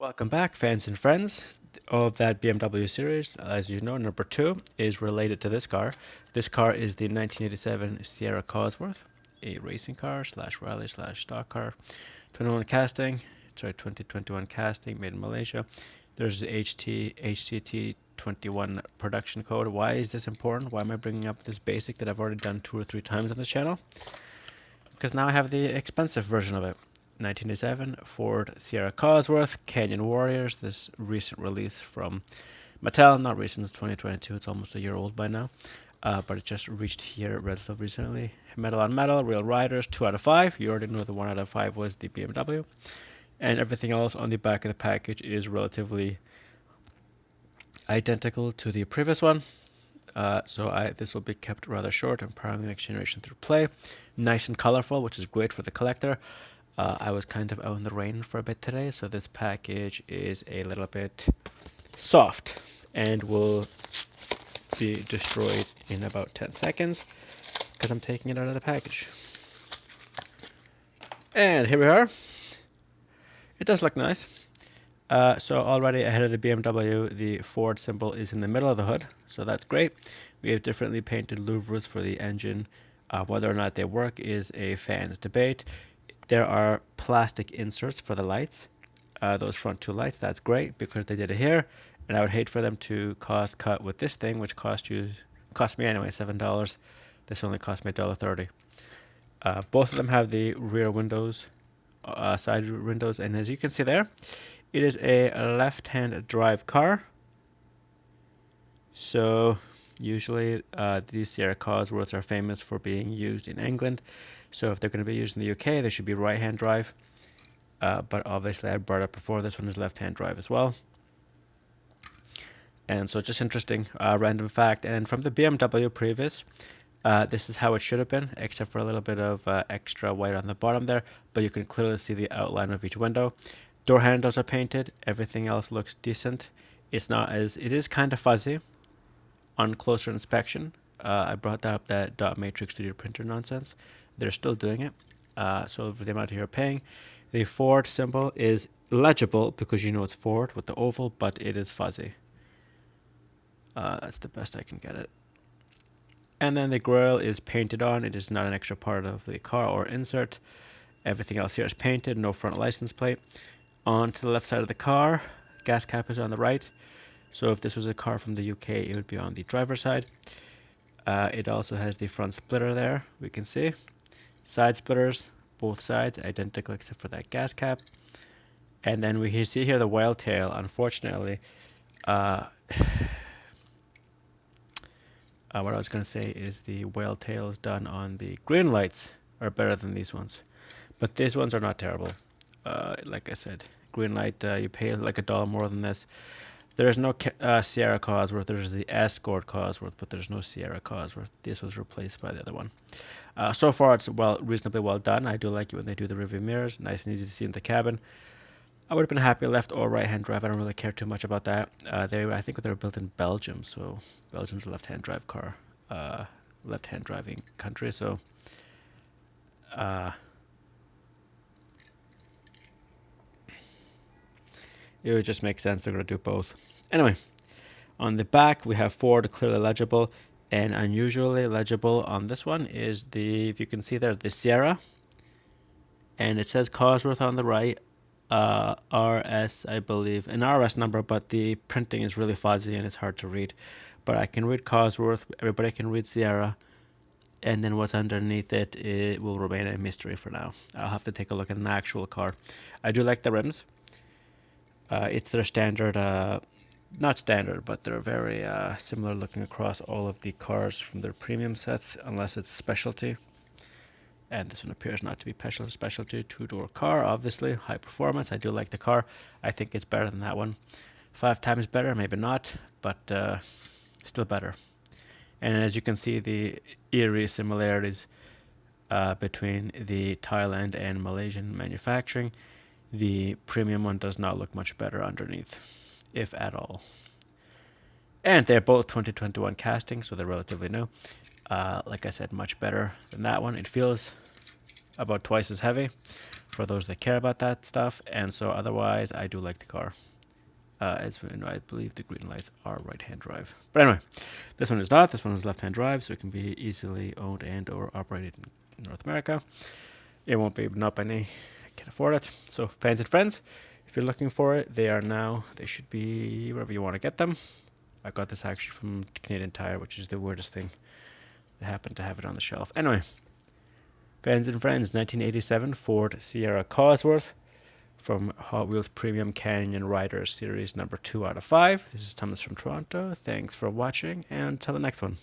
Welcome back, fans and friends of that BMW series. As you know, number 2 is related to this car. This car is the 1987 Sierra Cosworth, a racing car slash rally slash stock car. 2021 casting, made in Malaysia. There's HCT 21 production code. Why is this important? Why am I bringing up this basic that I've already done 2 or 3 times on the channel? Because now I have the expensive version of it. 1987 Ford Sierra Cosworth Canyon Warriors. This recent release from Mattel, not recent, it's 2022. It's almost a year old by now, but it just reached here relatively recently. Metal on metal, real riders, 2 out of 5. You already know the 1 out of 5 was the BMW, and everything else on the back of the package is relatively identical to the previous one. This will be kept rather short, empowering the next generation through play. Nice and colorful, which is great for the collector. I was kind of out in the rain for a bit today, so this package is a little bit soft and will be destroyed in about 10 seconds because I'm taking it out of the package. And here we are. It does look nice. So already ahead of the BMW, the Ford symbol is in the middle of the hood, so that's great. We have differently painted louvres for the engine. Whether or not they work is a fan's debate. There are plastic inserts for the lights, those front 2 lights. That's great because they did it here, and I would hate for them to cost cut with this thing, which cost me anyway $7. This only cost me $1.30. Both of them have the rear windows, side windows, and as you can see there, it is a left-hand drive car. So usually these Sierra Cosworths are famous for being used in England. So if they're going to be used in the UK, they should be right-hand drive. But obviously I brought up before, this one is left-hand drive as well. And so just interesting random fact. And from the BMW previous, this is how it should have been, except for a little bit of extra white on the bottom there. But you can clearly see the outline of each window. Door handles are painted. Everything else looks decent. It is kind of fuzzy on closer inspection. I brought that up, that dot matrix 3D printer nonsense. They're still doing it. So for the amount you're paying, the Ford symbol is legible because you know it's Ford with the oval, but it is fuzzy. That's the best I can get it. And then the grille is painted on. It is not an extra part of the car or insert. Everything else here is painted, no front license plate. On to the left side of the car, gas cap is on the right. So if this was a car from the UK, it would be on the driver's side. It also has the front splitter there, we can see. Side splitters, both sides, identical except for that gas cap. And then we see here the whale tail. Unfortunately, what I was going to say is the whale tails done on the green lights are better than these ones. But these ones are not terrible. Like I said, green light, you pay like $1 more than this. There is no Sierra Cosworth. There's the Escort Cosworth, but there's no Sierra Cosworth. This was replaced by the other one. So far, it's reasonably well done. I do like it when they do the rearview mirrors. Nice and easy to see in the cabin. I would have been happy left or right-hand drive. I don't really care too much about that. I think they were built in Belgium, so Belgium's a left-hand drive car, left-hand driving country. So it would just make sense they're going to do both. Anyway, on the back we have Ford, clearly legible, and unusually legible on this one is if you can see there, the Sierra, and it says Cosworth on the right, RS, I believe, an RS number, but the printing is really fuzzy and it's hard to read. But I can read Cosworth, everybody can read Sierra, and then what's underneath it will remain a mystery for now. I'll have to take a look at an actual car. I do like the rims. It's their standard, not standard, but they're very similar looking across all of the cars from their premium sets, unless it's specialty. And this one appears not to be specialty. 2-door car, obviously, high performance. I do like the car. I think it's better than that one. 5 times better, maybe not, but still better. And as you can see, the eerie similarities between the Thailand and Malaysian manufacturing. The premium one does not look much better underneath, if at all. And they're both 2021 casting, so they're relatively new. Like I said, much better than that one. It feels about twice as heavy. for those that care about that stuff. And so otherwise, I do like the car. As I believe the green lights are right-hand drive. But anyway, this one is not. This one is left-hand drive, so it can be easily owned and or operated in North America. It won't be not by me. I can't afford it. So fans and friends, if you're looking for it, they should be wherever you want to get them. I got this actually from Canadian Tire, which is the weirdest thing. They happen to have it on the shelf. Anyway, fans and friends, 1987 Ford Sierra Cosworth from Hot Wheels Premium Canyon Riders Series number 2 out of 5. This is Thomas from Toronto. Thanks for watching, and until the next one.